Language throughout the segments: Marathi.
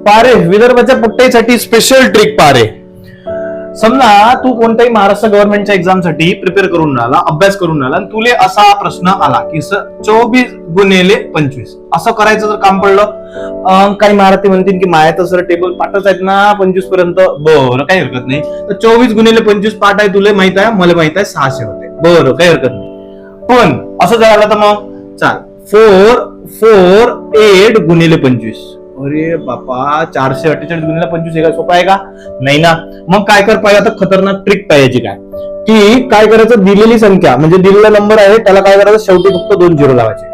पारे विदर्भाच्या पट्ट्यासाठी स्पेशल ट्रिक पारे. समजा तू कोणत्याही महाराष्ट्र गव्हर्नमेंटच्या एक्झामसाठी प्रिपेअर करून राहिला, अभ्यास करून राहिला आणि तुले असा प्रश्न आला की 24 गुणिले 25 असं करायचं जर काम पडलं. काही महाराष्ट्री म्हणतील की माया तर सर टेबल पाठच आहेत ना 25 पर्यंत. बरं काही हरकत नाही. तर 24 गुणिले 25 पाठ आहे, तुला माहित आहे, मला माहित आहे 600 होते. बरं काही हरकत नाही. पण असं जर आलं तर मग चाल 448 गुणिले 25. अरे बापा 448 गुणिले 25 हे काय सोपं आहे का? नाही ना. मग काय कर पाहिजे, आता खतरनाक ट्रिक पाहिजे काय की काय करायचं, दिलेली संख्या म्हणजे दिलेला नंबर आहे त्याला काय करायचं, शेवटी फक्त 2 झिरो लावायचे.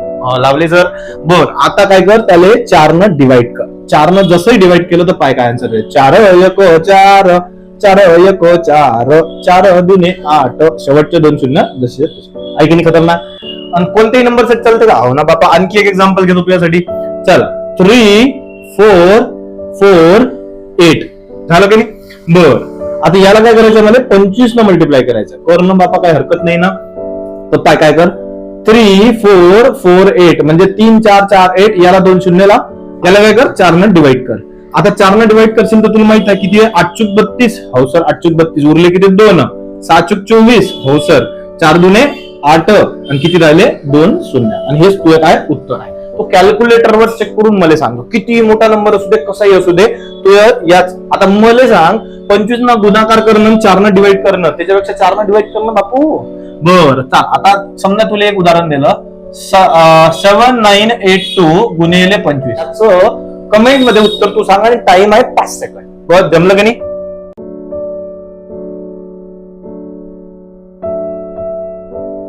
लावले सर. बर आता काय कर, त्याला 4 न डिवाइड कर. 4 न जसंही डिवाइड केलं तर पाय काय आन्सर आहे, 4 1 4 4 1 4 4 दुने 8 शेवटचे 2 शून्य जसे आहे की नाही खतरनाक. आणि कोणत्याही नंबर सेट चालते का? हो ना बापा. आणखी एक एक्झाम्पल घेतो तुझ्यासाठी. चल 3 4 4 8 झालं की नाही. बर आता याला काय करायचं, मला 25 न मल्टिप्लाय करायचं. कर ना बापा काही हरकत नाही ना. तर काय कर 3 4 4 8 म्हणजे 3 4 4 8 याला 2 शून्यला याला काय कर 4 न डिवाइड कर. आता 4 न डिवाइड करशील तर तुला माहित आहे किती आहे, 8 चूक 32. हो सर 8 चूक 32 उरले किती 2. 6 चूक 24. हो सर 4 दुने 8 आणि किती राहिले 2 शून्य. आणि हेच तुझं काय उत्तर आहे. तो कॅल्क्युलेटरवर चेक करून मला सांग, किती मोठा नंबर असू दे कसाही असू दे तू याच. आता मला सांग 25 न गुणाकार करणं 4 न डिवाइड करणं त्याच्यापेक्षा 4 न डिवाइड करणं बापू. बर चाल आता समजा तुला एक उदाहरण दिलं 7982 गुणिले 25 याचं कमेंट मध्ये उत्तर तू सांग आणि टाइम आहे 5 सेकंड. बरं जमलं की नाही.